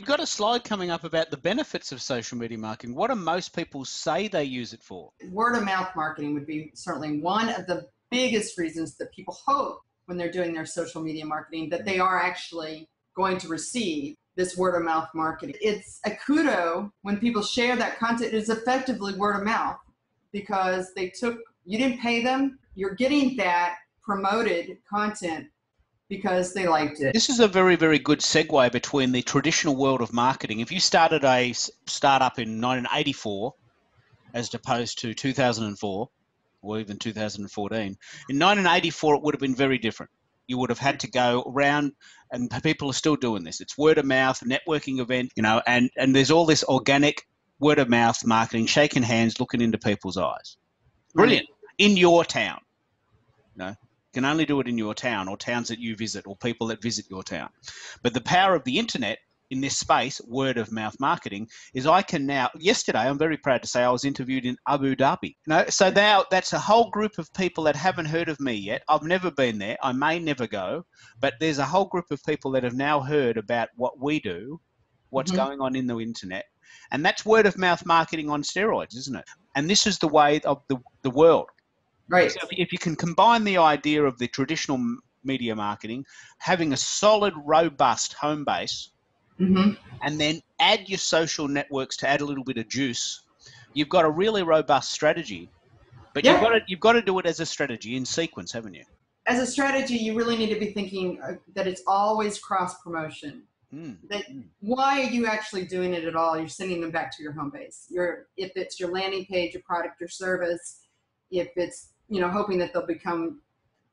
you've got a slide coming up about the benefits of social media marketing. What do most people say they use it for? Word of mouth marketing would be certainly one of the biggest reasons that people hope when they're doing their social media marketing that they are actually going to receive this word of mouth marketing. It's a kudo when people share that content. It is effectively word of mouth because you didn't pay them. You're getting that promoted content because they liked it. This is a very, very good segue between the traditional world of marketing. If you started a startup in 1984 as opposed to 2004 or even 2014, in 1984 it would have been very different. You would have had to go around, and people are still doing this. It's word of mouth, networking event, and there's all this organic word of mouth marketing, shaking hands, looking into people's eyes. Brilliant. In your town. You can only do it in your town or towns that you visit or people that visit your town. But the power of the internet in this space, word of mouth marketing, is I can now, yesterday, I'm very proud to say I was interviewed in Abu Dhabi. So now that's a whole group of people that haven't heard of me yet. I've never been there. I may never go, but there's a whole group of people that have now heard about what we do, what's going on in the internet. And that's word of mouth marketing on steroids, isn't it? And this is the way of the world. Right. So if you can combine the idea of the traditional media marketing, having a solid, robust home base, and then add your social networks to add a little bit of juice, you've got a really robust strategy. But you've got to do it as a strategy in sequence, haven't you? As a strategy, you really need to be thinking that it's always cross-promotion. Why are you actually doing it at all? You're sending them back to your home base. If it's your landing page, your product, your service, if it's hoping that they'll become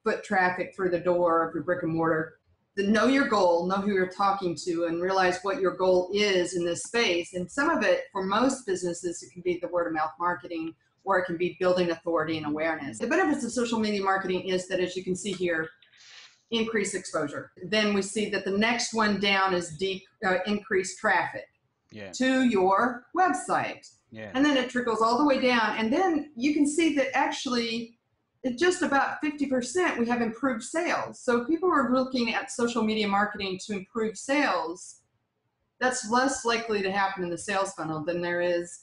foot traffic through the door of your brick and mortar, then know your goal, know who you're talking to, and realize what your goal is in this space. And some of it, for most businesses, it can be the word of mouth marketing, or it can be building authority and awareness. The benefits of social media marketing is that, as you can see here, increase exposure. Then we see that the next one down is increase traffic to your website. And then it trickles all the way down. And then you can see that actually at just about 50%, we have improved sales. So if people are looking at social media marketing to improve sales, that's less likely to happen in the sales funnel than there is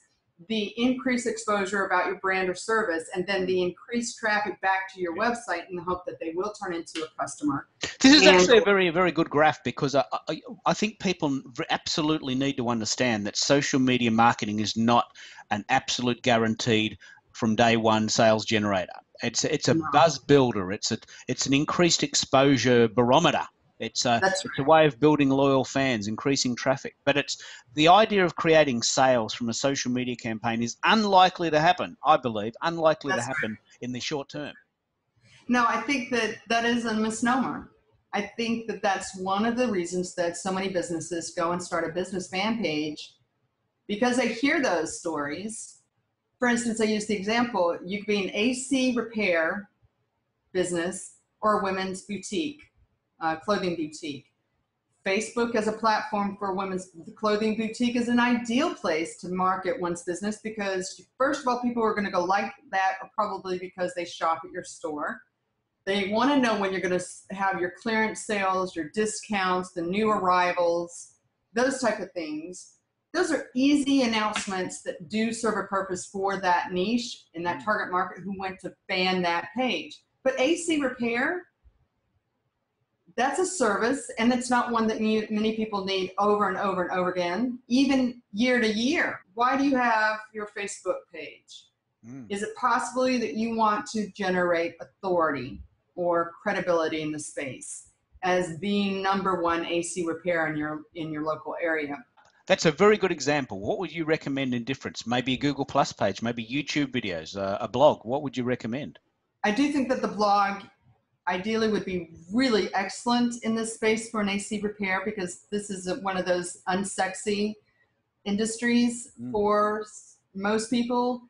the increased exposure about your brand or service, and then the increased traffic back to your website in the hope that they will turn into a customer. This is actually a very, very good graph, because I think people absolutely need to understand that social media marketing is not an absolute guaranteed from day one sales generator. It's a buzz builder. It's an increased exposure barometer. It's a way of building loyal fans, increasing traffic. But it's the idea of creating sales from a social media campaign is unlikely to happen, I believe, to happen in the short term. No, I think that is a misnomer. I think that that's one of the reasons that so many businesses go and start a business fan page, because they hear those stories. For instance, I use the example, you could be an AC repair business or a women's boutique. Clothing boutique. Facebook as a platform for women's clothing boutique is an ideal place to market one's business, because first of all, people are going to go like that are probably because they shop at your store. They want to know when you're going to have your clearance sales, your discounts, the new arrivals, those type of things. Those are easy announcements that do serve a purpose for that niche and that target market who went to fan that page. But AC repair, that's a service, and it's not one that many people need over and over and over again, even year to year. Why do you have your Facebook page? Is it possibly that you want to generate authority or credibility in the space as being #1 AC repair in your local area? That's a very good example. What would you recommend in difference? Maybe a Google Plus page, maybe YouTube videos, a blog. What would you recommend? I do think that the blog ideally would be really excellent in this space for an AC repair, because this is one of those unsexy industries for most people.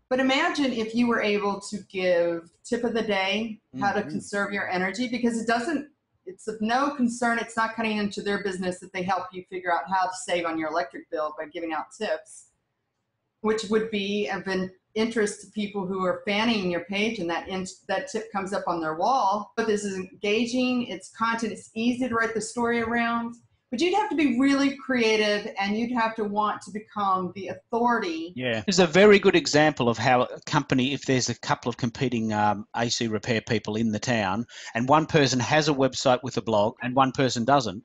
But imagine if you were able to give tip of the day, how to conserve your energy, because it's of no concern, it's not cutting into their business that they help you figure out how to save on your electric bill by giving out tips, which would be of interest to people who are fanning your page, and that tip comes up on their wall. But this is engaging, it's content, it's easy to write the story around. But you'd have to be really creative, and you'd have to want to become the authority. Yeah. It's a very good example of how a company, if there's a couple of competing AC repair people in the town, and one person has a website with a blog and one person doesn't,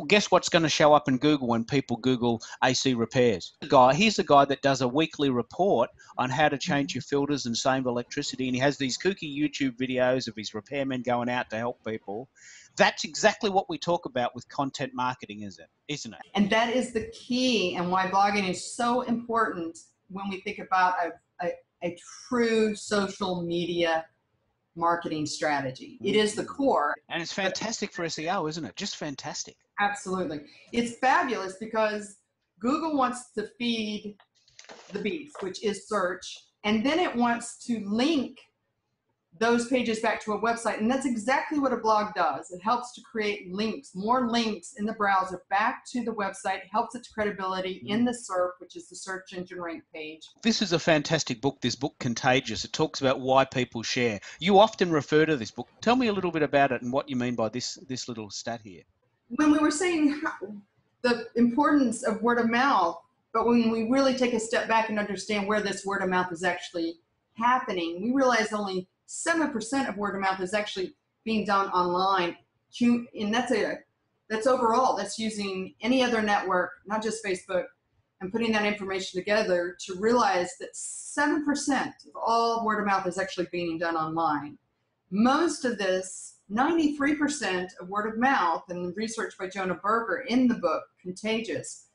guess what's going to show up in Google when people Google AC repairs? Here's the guy that does a weekly report on how to change your filters and save electricity, and he has these kooky YouTube videos of his repairmen going out to help people. That's exactly what we talk about with content marketing, isn't it? And that is the key, and why blogging is so important when we think about a true social media marketing strategy. It is the core. And it's fantastic for SEO, isn't it? Just fantastic. Absolutely. It's fabulous because Google wants to feed the beast, which is search, and then it wants to link those pages back to a website. And that's exactly what a blog does. It helps to create links, more links in the browser back to the website, helps its credibility in the SERP, which is the search engine rank page. This is a fantastic book, this book Contagious. It talks about why people share. You often refer to this book. Tell me a little bit about it and what you mean by this little stat here. When we were saying the importance of word of mouth, but when we really take a step back and understand where this word of mouth is actually happening, we realize only 7% of word of mouth is actually being done online, and that's overall. That's using any other network, not just Facebook, and putting that information together to realize that 7% of all word of mouth is actually being done online. Most of this, 93% of word of mouth, and research by Jonah Berger in the book Contagious,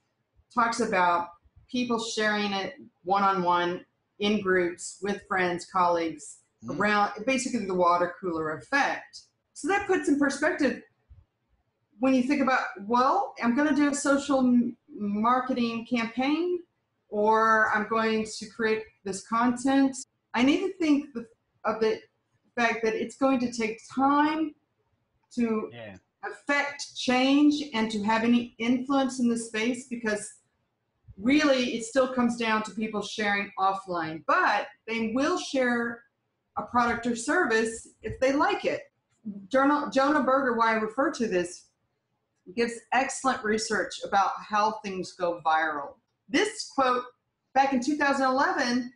talks about people sharing it one-on-one in groups with friends, colleagues, around basically the water cooler effect. So that puts in perspective when you think about, well, I'm going to do a social marketing campaign, or I'm going to create this content. I need to think of the fact that it's going to take time to affect change and to have any influence in the space, because really it still comes down to people sharing offline, but they will share a product or service if they like it. Jonah Berger, why I refer to this, gives excellent research about how things go viral. This quote back in 2011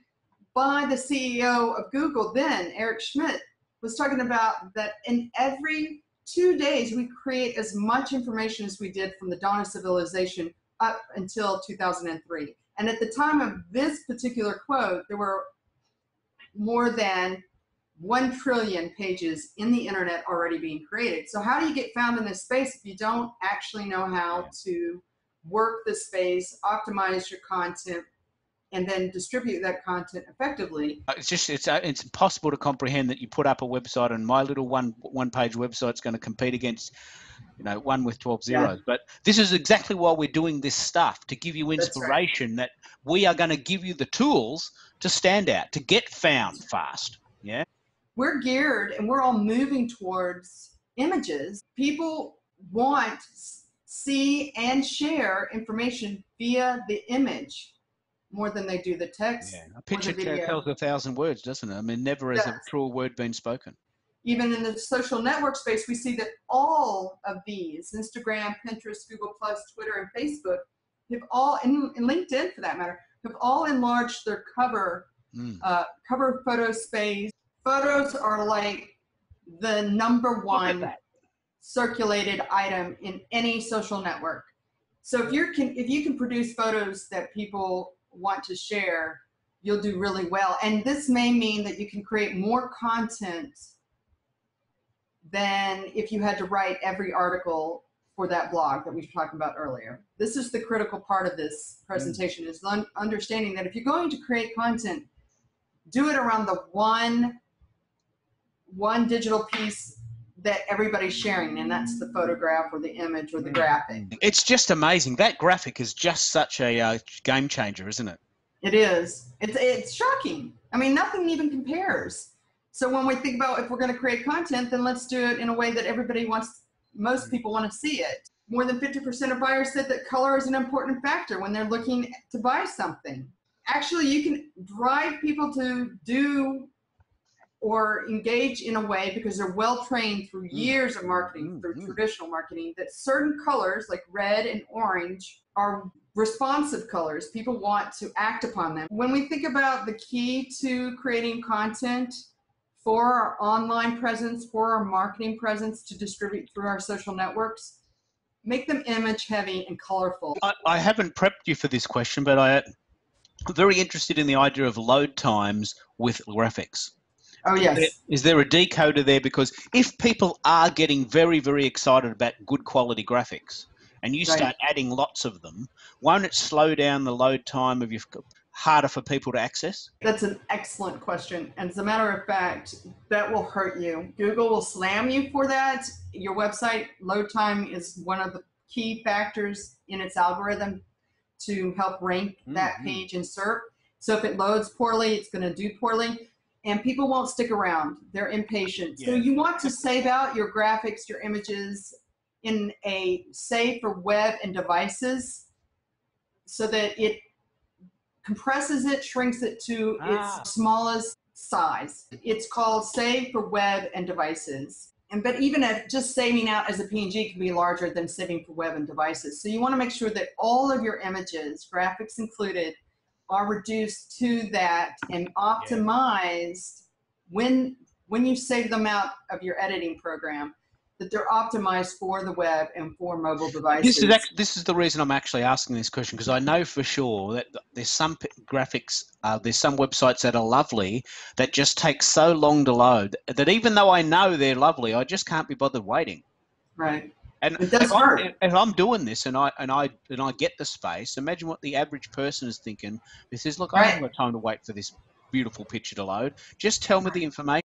by the CEO of Google, then Eric Schmidt, was talking about that in every 2 days we create as much information as we did from the dawn of civilization up until 2003. And at the time of this particular quote, there were more than 1 trillion pages in the internet already being created. So how do you get found in this space if you don't actually know how to work the space, optimize your content, and then distribute that content effectively? It's impossible to comprehend that you put up a website and my little one-page website's going to compete against, one with 12 zeros. But this is exactly why we're doing this stuff, to give you inspiration. That we are going to give you the tools to stand out, to get found fast. Yeah. We're geared and we're all moving towards images. People want to see and share information via the image more than they do the text. Yeah. A picture tells 1,000 words, doesn't it? I mean, never has a truer word been spoken. Even in the social network space, we see that all of these, Instagram, Pinterest, Google+, Twitter, and Facebook, have all, and LinkedIn for that matter, have all enlarged their cover photo space. Photos are like the #1 circulated item in any social network. So if you can produce photos that people want to share, you'll do really well. And this may mean that you can create more content than if you had to write every article for that blog that we were talking about earlier. This is the critical part of this presentation, is understanding that if you're going to create content, do it around the one digital piece that everybody's sharing, and that's the photograph or the image or the graphic. It's just amazing. That graphic is just such a game changer, isn't it? It is. It's shocking. I mean, nothing even compares. So when we think about if we're going to create content, then let's do it in a way that most people want to see it. More than 50% of buyers said that color is an important factor when they're looking to buy something. Actually, you can drive people to do or engage in a way, because they're well trained through years of marketing, through traditional marketing, that certain colors like red and orange are responsive colors. People want to act upon them. When we think about the key to creating content for our online presence, for our marketing presence to distribute through our social networks, make them image heavy and colorful. I haven't prepped you for this question, but I'm very interested in the idea of load times with graphics. Oh, yes. Is there a decoder there? Because if people are getting very, very excited about good quality graphics and you start adding lots of them, won't it slow down the load time of your harder for people to access? That's an excellent question. And as a matter of fact, that will hurt you. Google will slam you for that. Your website load time is one of the key factors in its algorithm to help rank that page in SERP. So if it loads poorly, it's going to do poorly. And people won't stick around. They're impatient. So you want to save out your graphics, your images in a save for web and devices so that it compresses it, shrinks it to its smallest size. It's called save for web and devices. But even if just saving out as a PNG can be larger than saving for web and devices. So you want to make sure that all of your images, graphics included, are reduced to that and optimized when you save them out of your editing program, that they're optimized for the web and for mobile devices. This is the reason I'm actually asking this question, because I know for sure that there's some graphics, there's some websites that are lovely that just take so long to load that even though I know they're lovely, I just can't be bothered waiting. Right. And if I'm doing this and I get the space, imagine what the average person is thinking. This is, look, I haven't got time to wait for this beautiful picture to load. Just tell me the information.